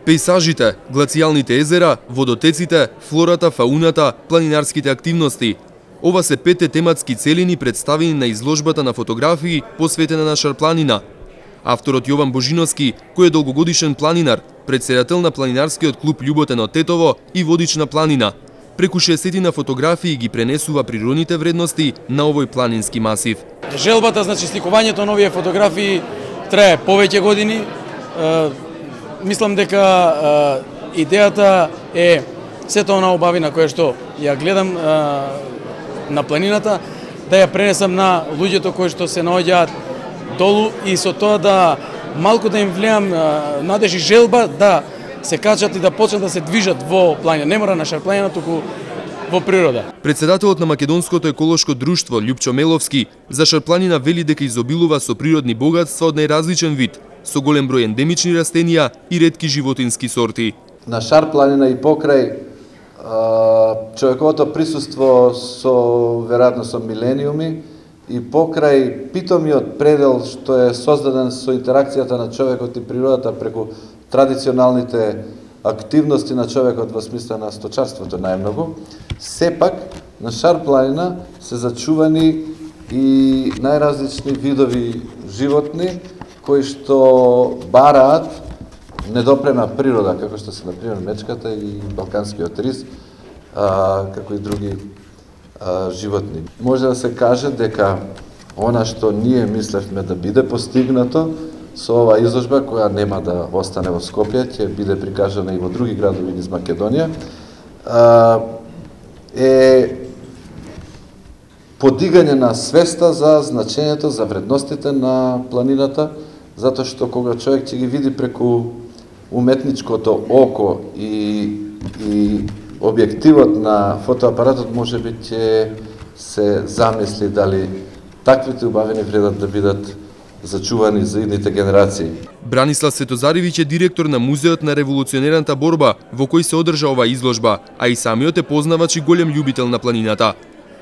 Пејсажите, глацијалните езера, водотеците, флората, фауната, планинарските активности. Ова се 5 тематски целини представени на изложбата на фотографии посветена на Шарпланина. Авторот Јован Божиновски, кој е долгогодишен планинар, претседател на планинарскиот клуб Љуботен од Тетово и водич на планина, преку 60 на фотографии ги пренесува природните вредности на овој планински масив. Желбата, значи сликувањето на овие фотографии трае повеќе години. Мислам дека идејата е сета онаа убавина која што ја гледам на планината, да ја пренесам на луѓето кои што се наоѓаат долу и со тоа да малку да им влијам надеж и желба да се качат и да почнат да се движат во планина. Не мора на Шарпланина, туку во природа. Председателот на Македонското еколошко друштво Љупчо Меловски за Шарпланина вели дека изобилува со природни богатства од најразличен вид, со голем број ендемични растенија и ретки животински сорти. На Шарпланина и покрај човековото присуство веројатно со милениуми и покрај питомиот предел што е создаден со интеракцијата на човекот и природата преку традиционалните активности на човекот во смисла на сточарството најмногу, сепак на Шарпланина се зачувани и најразлични видови животни кои што бараат недопрена природа, како што се например мечката и балканскиот рис, како и други животни. Може да се каже дека она што ние мислевме да биде постигнато со оваа изложба, која нема да остане во Скопје, ќе биде прикажана и во други градови низ Македонија, е подигање на свеста за значењето, за вредностите на планината, затоа што кога човек ќе ги види преку уметничкото око и објективот на фотоапаратот, може би ќе се замисли дали таквите убавини вредат да бидат зачувани за идните генерации. Бранислав Светозаревиќ е директор на Музеот на револуционерната борба, во кој се одржа оваа изложба, а и самиот е познавач и голем љубител на планината.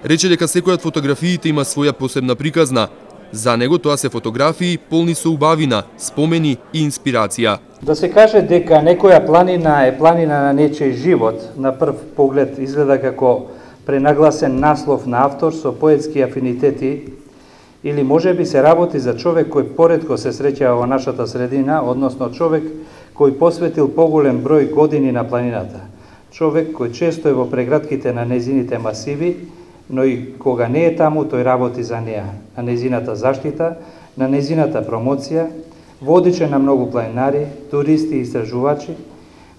Рече дека секоја од фотографиите има своја посебна приказна. За него тоа се фотографии полни со убавина, спомени и инспирација. Да се каже дека некоја планина е планина на нечиј живот, на прв поглед изгледа како пренагласен наслов на автор со поетски афинитети, или може би се работи за човек кој поретко се среќава во нашата средина, односно човек кој посветил поголем број години на планината. Човек кој често е во прегратките на незините масиви, но и кога не е таму, тој работи за неа, на незината заштита, на незината промоција, водиче на многу планинари, туристи и истражувачи,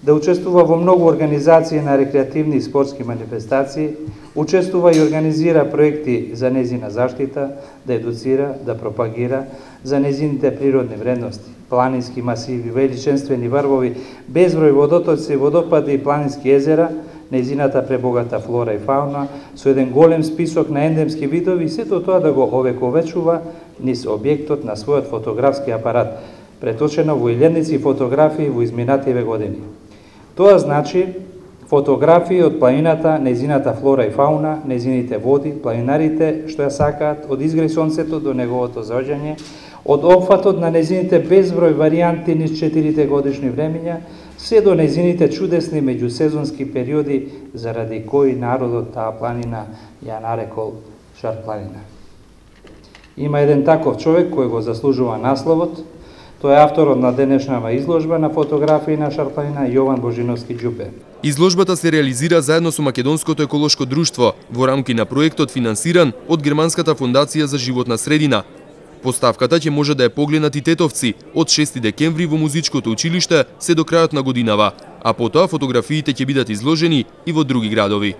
да учествува во многу организации на рекреативни и спортски манифестации, учествува и организира проекти за незина заштита, да едуцира, да пропагира за незините природни вредности, планински масиви, величенствени врвови, безброј водотоци, водопади и планински езера, незината пребогата флора и фауна, со еден голем список на ендемски видови и сето тоа да го овековечува низ објектот на својот фотографски апарат, преточено во илјадници фотографии во изминативе години. Тоа значи фотографии од планината, незината флора и фауна, незините води, планинарите што ја сакаат, од изгреј сонцето до неговото заоѓање, од опфатот на незините безброј варијанти низ 4 годишни времиња, се до незините чудесни меѓусезонски периоди, заради кои народот таа планина ја нарекол Шарпланина. Има еден таков човек кој го заслужува насловот. Тој е авторот на денешнава изложба на фотографии на Шарпланина, Јован Божиновски Ѓупе. Изложбата се реализира заедно со Македонското еколошко друштво во рамки на проектот финансиран од Германската фондација за животна средина. Поставката ќе може да ја погледнат и тетовци од 6 декември во музичкото училиште се до крајот на годинава, а потоа фотографиите ќе бидат изложени и во други градови.